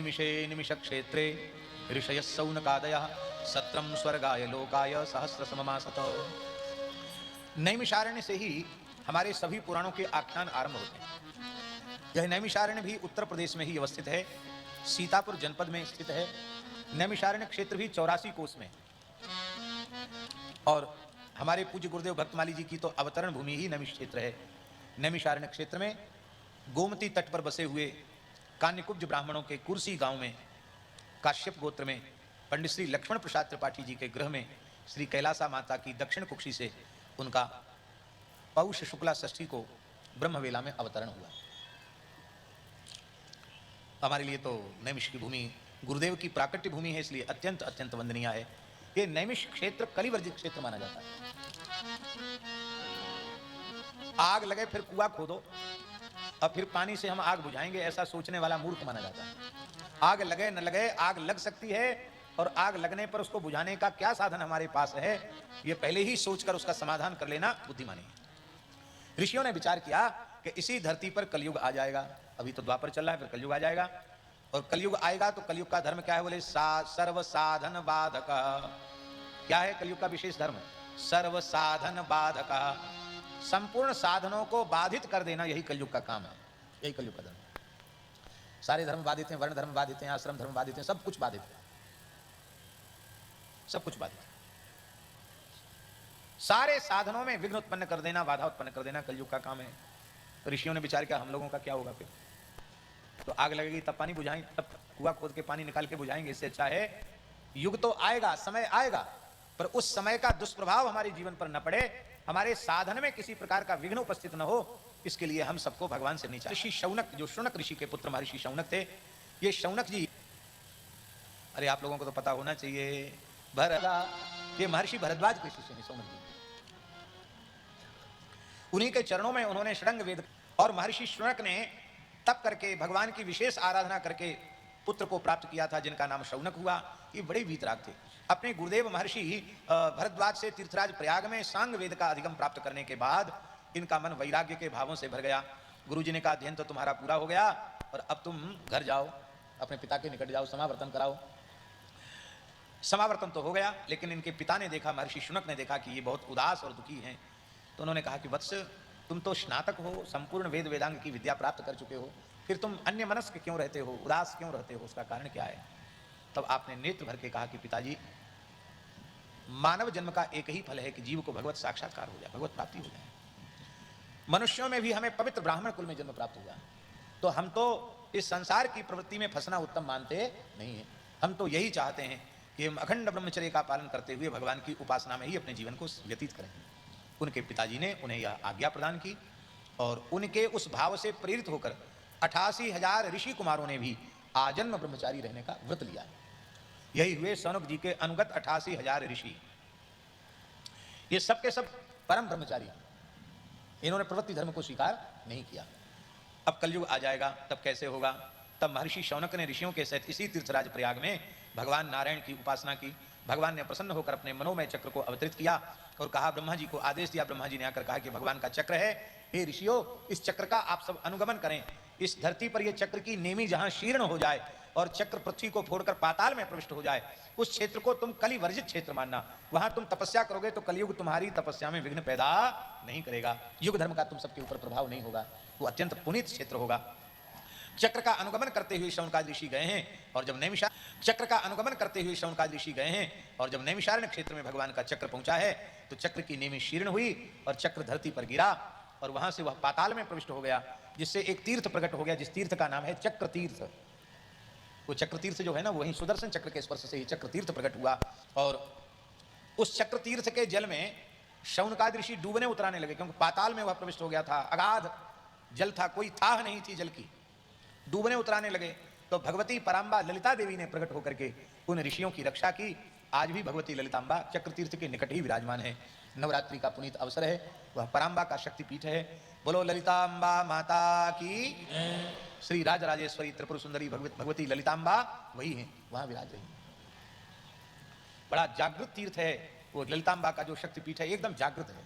निमिषे निमिष क्षेत्रे ऋषयः सौनकादयः सत्रम स्वर्गाय लोकाय सहस्र सममासत। नैमिषारण्य से ही हमारे सभी पुराणों के आख्यान आरंभ होते हैं। यह नैमिषारण्य भी उत्तर प्रदेश में ही अवस्थित है, सीतापुर जनपद में स्थित है। नैमिषारण्य क्षेत्र भी 84 कोस में, और हमारे पूज्य गुरुदेव भक्तमाली जी की तो अवतरण भूमि ही नैमिष क्षेत्र है। नैमिषारण्य क्षेत्र में गोमती तट पर बसे हुए कान्यकुब्ज ब्राह्मणों के कुर्सी गांव में काश्यप गोत्र में पंडित श्री लक्ष्मण प्रसाद त्रिपाठी जी के गृह में श्री कैलासा माता की दक्षिण कुक्षी से उनका पौष शुक्ला षष्ठी को ब्रह्मवेला में अवतरण हुआ। हमारे लिए तो नैमिष की भूमि गुरुदेव की प्राकट्य भूमि है, इसलिए अत्यंत अत्यंत वंदनीय है। ये नैमिष क्षेत्र कलिवर्जित क्षेत्र माना जाता है। आग लगे फिर कुआं खोदो और फिर पानी से हम आग बुझाएंगे, ऐसा सोचने वाला मूर्ख माना जाता है। आग लगे न लगे, आग लग सकती है, और आग लगने पर उसको बुझाने का क्या साधन हमारे पास है, ये पहले ही सोचकर उसका समाधान कर लेना बुद्धिमानी है। ऋषियों ने विचार किया कि इसी धरती पर कलयुग आ जाएगा। अभी तो द्वापर चल रहा है, फिर कलयुग आ जाएगा, और कलयुग आएगा तो कलयुग का धर्म क्या है? बोले सर्व साधन बाधक। क्या है कलयुग का विशेष धर्म? सर्व साधन बाधक, संपूर्ण साधनों को बाधित कर देना, यही कलयुग का काम है, यही कलयुग का धर्म। सारे धर्म बाधित हैं, वर्ण धर्म बाधित हैं, आश्रम धर्म बाधित हैं, सब कुछ बाधित है, सब कुछ बाधित है। सारे साधनों में विघ्न उत्पन्न कर देना, बाधा उत्पन्न कर देना कलयुग का काम है। तो ऋषियों ने विचार किया हम लोगों का क्या होगा फिर? तो आग लगेगी तब पानी बुझाएं, तब कुआं खोद के पानी निकाल के बुझाएंगे। इससे अच्छा है युग तो आएगा, समय आएगा, पर उस समय का दुष्प्रभाव हमारे जीवन पर न पड़े, हमारे साधन में किसी प्रकार का विघ्न उपस्थित न हो, इसके लिए हम सबको भगवान से नीचा। ऋषि शौनक, जो शौनक ऋषि के पुत्र महर्षि शौनक थे, ये शौनक जी, अरे आप लोगों को तो पता होना चाहिए, ये महर्षि भरद्वाज के शिष्य हैं शौनक जी। उन्हीं के चरणों में उन्होंने षडंग वेद, और महर्षि शौनक ने तप करके भगवान की विशेष आराधना करके पुत्र को प्राप्त किया था, जिनका नाम शौनक हुआ। ये बड़े वीतराग थे। अपने गुरुदेव महर्षि भरद्वाज से तीर्थराज प्रयाग में सांग वेद का अधिगम प्राप्त करने के बाद इनका मन वैराग्य के भावों से भर गया। गुरुजी ने कहा अध्ययन तो तुम्हारा पूरा हो गया, और अब तुम घर जाओ, अपने पिता के निकट जाओ, समावर्तन कराओ। समावर्तन तो हो गया, लेकिन इनके पिता ने देखा, महर्षि शौनक ने देखा कि ये बहुत उदास और दुखी हैं। तो उन्होंने कहा कि वत्स, तुम तो स्नातक हो, संपूर्ण वेद वेदांग की विद्या प्राप्त कर चुके हो, फिर तुम अन्य मनस्क क्यों रहते हो, उदास क्यों रहते हो, उसका कारण क्या है? तब आपने नेत्र भर के कहा कि पिताजी, मानव जन्म का एक ही फल है कि जीव को भगवत साक्षात्कार हो जाए, भगवत प्राप्ति हो जाए। मनुष्यों में भी हमें पवित्र ब्राह्मण कुल में जन्म प्राप्त हुआ, तो हम तो इस संसार की प्रवृत्ति में फंसना उत्तम मानते नहीं है। हम तो यही चाहते हैं कि हम अखंड ब्रह्मचर्य का पालन करते हुए भगवान की उपासना में ही अपने जीवन को व्यतीत करें। उनके पिताजी ने उन्हें यह आज्ञा प्रदान की, और उनके उस भाव से प्रेरित होकर 88,000 ऋषि कुमारों ने भी आजन्म ब्रह्मचारी रहने का व्रत लिया। यही हुए शौनक जी के अनुगत 88,000 ऋषि। ये सब के सब परम ब्रह्मचारी, इन्होंने प्रवृत्ति धर्म को स्वीकार नहीं किया। अब कलयुग आ जाएगा, तब कैसे होगा? तब महर्षि शौनक ने ऋषियों के सहित इसी तीर्थराज प्रयाग में भगवान नारायण की उपासना की। भगवान ने प्रसन्न होकर अपने मनोमय चक्र को अवतरित किया और कहा, ब्रह्मा जी को आदेश दिया। ब्रह्मा जी ने आकर कहा कि भगवान का चक्र है, हे ऋषियों, इस चक्र का आप सब अनुगमन करें। इस धरती पर यह चक्र की नेमी जहां शीर्ण हो जाए और चक्र पृथ्वी को फोड़कर पाताल में प्रविष्ट हो जाए, उस क्षेत्र को तुम कलि वर्जित क्षेत्र मानना। वहां तुम तपस्या करोगे तो कलयुग तुम्हारी तपस्या में विघ्न पैदा नहीं करेगा, युग धर्म का तुम सबके ऊपर प्रभाव नहीं होगा, वो अत्यंत पुनीत क्षेत्र होगा। चक्र का अनुगमन करते हुए शौनकादि ऋषि गए हैं, और जब नैमिषारण्य क्षेत्र में भगवान का चक्र पहुंचा है, तो चक्र की नेमी शीर्ण हुई और चक्र धरती पर गिरा, और वहां से वह पाताल में प्रविष्ट हो गया, जिससे एक तीर्थ प्रकट हो गया, जिस तीर्थ का नाम है चक्र तीर्थ। वो चक्र तीर्थ जो है ना, वही सुदर्शन चक्र के स्पर्श से ही चक्र तीर्थ प्रकट हुआ, और उस चक्र तीर्थ के जल में शौनकादि ऋषि डूबने उतराने लगे, क्योंकि पाताल में वह प्रविष्ट हो गया था, अगाध जल था, कोई थाह नहीं थी जल की, डूबने उतराने लगे। तो भगवती पराम्बा ललिता देवी ने प्रकट होकर के उन ऋषियों की रक्षा की। आज भी भगवती ललितांबा चक्र तीर्थ के निकट ही विराजमान है। नवरात्रि का पुनीत अवसर है, वह पराम्बा का शक्तिपीठ है। बोलो ललितांबा माता की। श्री राजराजेश्वरी त्रिपुर सुंदरी भगवती ललितांबा वही है, वहां विराज रही। बड़ा जागृत तीर्थ है वो ललितांबा का जो शक्तिपीठ है, एकदम जागृत है।